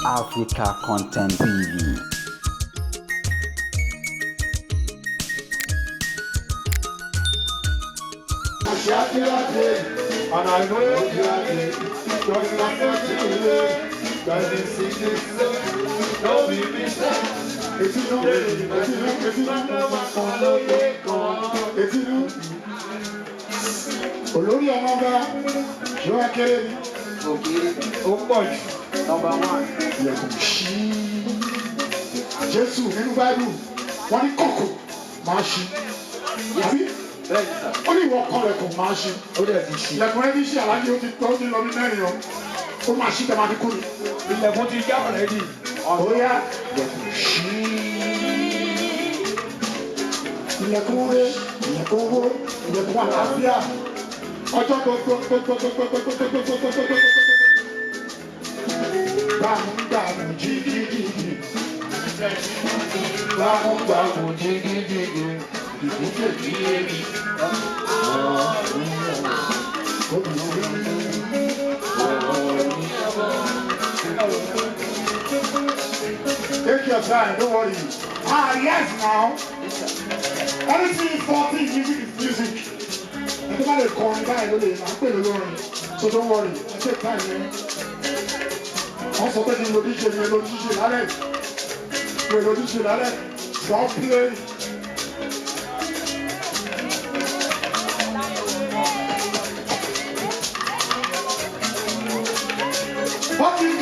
Africa Content TV. And I know you are there, just like that is in this no be mistake. It's olórí ọmọ bá ṣé wá kéré ni ó pọ̀ jù nọ́mbà 1 ilẹ̀kùn ṣí Jésù nínú báìbù wọ́n ní kòkò máa ṣí àbí ó ní ìwọ kan lẹ̀kùn máa ṣí ilẹ̀kùn rẹ̀ ní ṣí aláàjì ó ti tọ́ ó ti lọ bí mẹ́rin ó máa ṣí tẹ̀ máa fi kú ni ilẹ̀kùn ti já ọ̀rẹ́ di ọ̀yá ilẹ̀kùn ṣí ilẹ̀kùn rẹ̀ ilẹ̀kùn owó ilẹ̀kùn àlàáfíà ọjọ́ gbogbo gbàmùgbàmù jìgìjìgì gbàmùgbàmù jìgìjìgì ìdíje bí èmi. Take your time, don't worry. Yes, now. Anything 14 music is music. And the man is calling by the way, I'm paying alone. So don't worry, I take time, man. Also, taking the DJ, Alex. Stop playing. What is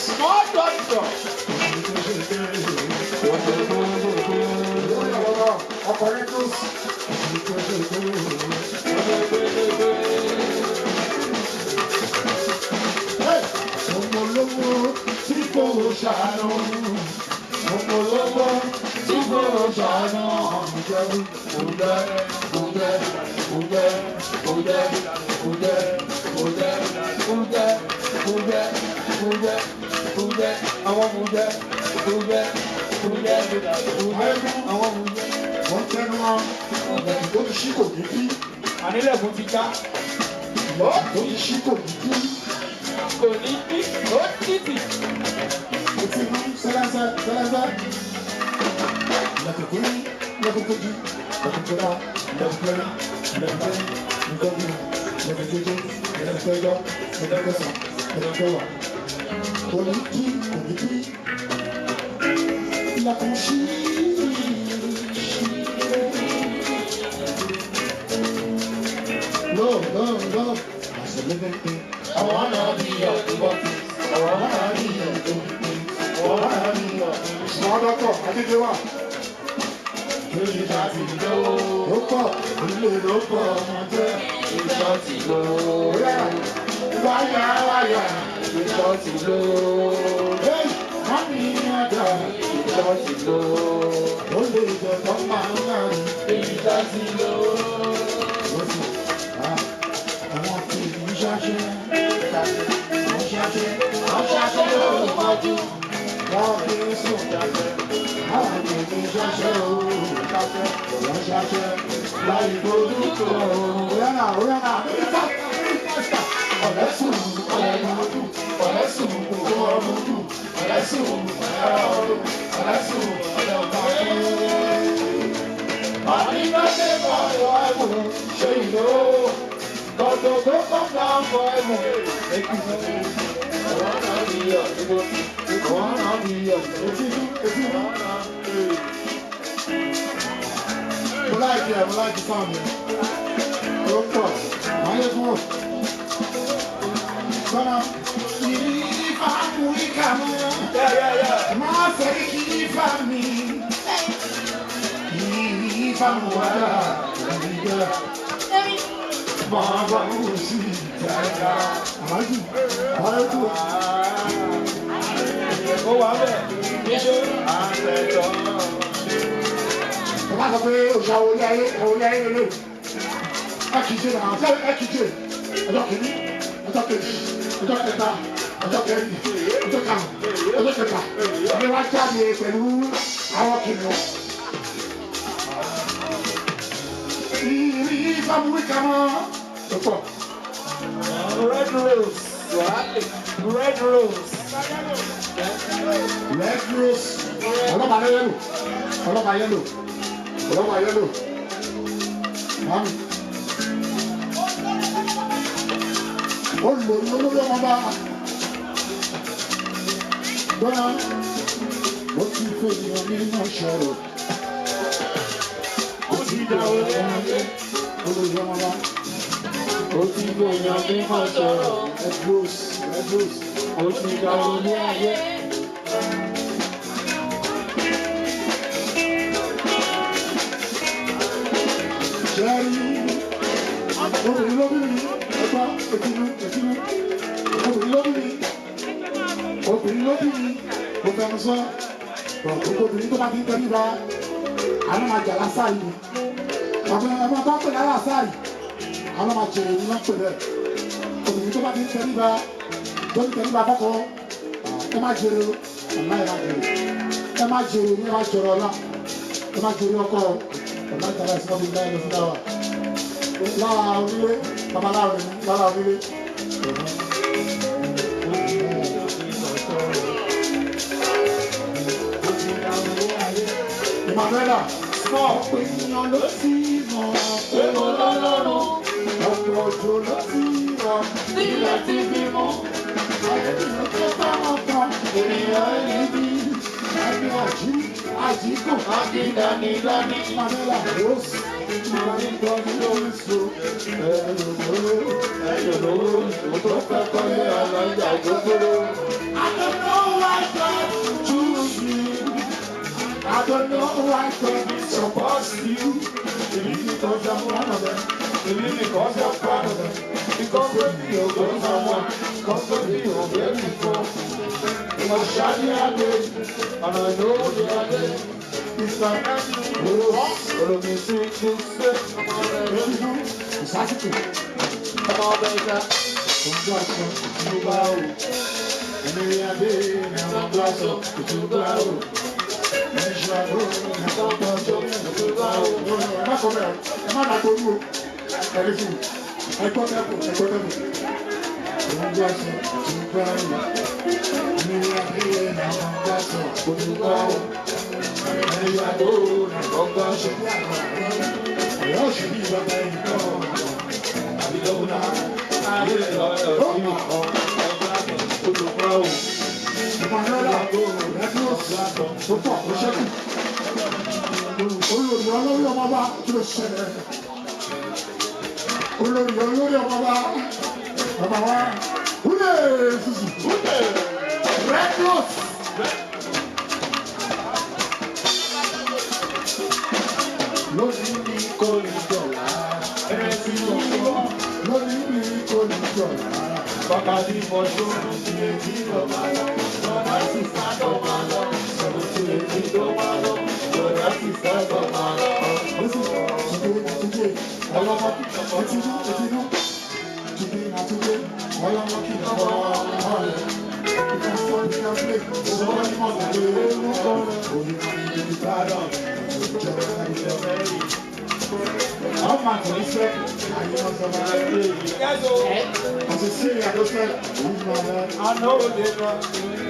small doctor. Operatos. Hey, Omolowo tí kò ṣàánú. Omolowo tí kò ṣàánú. Wọ́n tẹnu wọn, ó ti ṣí kò ní bí. Ànílẹ̀kùn ti já. Ó ti ṣí kò ní bí. Kò ní bí. Ó títì. Ó ti mú sẹ́lẹ́sẹ́. Lẹ́kùn kúrú, lẹ́kùn kejì, lẹ́kùn kúrá, lẹ́kùn kẹrin, lẹ́kùn kẹrin, lẹ́kùn kẹrin, lẹ́kùn kejì, lẹ́kùn kẹjọ, lẹ́kùn kẹsàn, lẹ́kùn kẹwàá. Kò ní bí. Lẹ́kùn ṣí. No. As a living thing, I wanna be your devotee. I wanna be your devotee. I wanna be your devotee. Small doctor, I think you are. Really happy to go. Look up, my dear. It's not to go. Yeah. Why? It's not to go. Hey, mommy, my God. It's not to go. Only the man. It's not to go. Àwọn tí ìlú ṣáṣẹ́ lóòmọ́jú wọ́n fi ń sùn jáfẹ́. Àwọn tí ìlú ṣáṣẹ́ wọ́n ṣáṣẹ́ láì gbódúkọ̀. Òyànà ọ̀lẹ́sùn ọ̀lẹ́mọ́jú ọ̀lẹ́sùn gbogbo ọmọdú ọ̀lẹ́sùn ọ̀lẹ́sùn ọ̀lẹ́mọ́jú. Àníkàṣe bá yọ ẹ̀wọ̀n ṣe ìlú. God go come down for everyone. Make you know. I wanna be your devotee. I wanna be your devotee. I like the sound here. Look up. I just want. Gonna if I'm weak, yeah. My say if I'm me. If I'm water. Baba Musi, Jaga, Maju, Maju. Oh, I'm there. Bàbá sọ pé òṣà orí ayé lè. Akíje náà, akíje. Ọjọ́ kìíní, ọjọ́ kejì, ọjọ́ kẹta, ọjọ́ kẹrin, ọjọ́ karùn-ún, ọjọ́ kẹta. Ọjọ́ wá jáde pẹ̀lú àwọn kìnìún. Ìfàmùwí kan mọ́. Red rose. Ọlọ́pàá yẹ́lò. Mami. Ó lò ní olórí ọmọ bá. Gbọ́nà, ó ti fẹ́ ìyàn nínú ṣọ̀rọ̀. Ó ti dá orí ayé. Olórí ọmọ bá. Ó ti fẹ́ ìyàn nínú ṣọ̀rọ̀. Ẹgbós. Ó ti dá orí ayé. Jerry, obìnrin lóbìnrin, ẹgbà ẹtìnú, obìnrin lóbìnrin, kò fẹ́nu sọ, obìnrin tó bá ti ń tẹ́lẹ̀ bá, àwọn máa jà lásàrì ni, ọmọ bá pè lásàrì, àwọn máa jèrè ní wọ́n pè bẹ́ẹ̀, obìnrin tó bá ti ń tẹ́lẹ̀ bá fọ́kọ, ẹ má jèrè o, ẹ má jèrè ní ẹ má jọrọ ọlá, ẹ má jèrè ọkọ. Ọ̀la ìtàlá ìsìnkú ọdún ìgbà ẹ̀lọ́sí dáwà. Lára onílé, babaláwo ni, lára onílé. Emmanuela, ọ̀pọ̀ ènìyàn ló ti mọ̀ pé mo lọ́lọ́run. Ọ̀pọ̀ òjò ló ti rọ̀ nílẹ̀ tí bímọ. Ayélujára tó bá wọn kan, ènìyàn ẹni bí. Ẹni àjíkò, akíndani, Manila, Rose, Manitọ́ni lórí so. Ẹ̀yọ̀ lówó, tó fẹ́ kọ́lé ọlọ́jà gbogbo. I don't know why God choose me. I don't know why God supports you. Maybe because I'm one of them. Maybe because I'm proud of them. Because when you go someone, because when you go very far. I'm shiny again, and I know they are there. It's not anything. But I'm missing to say, come on, baby. It's actually. Come on, baby. Come on, I know they know.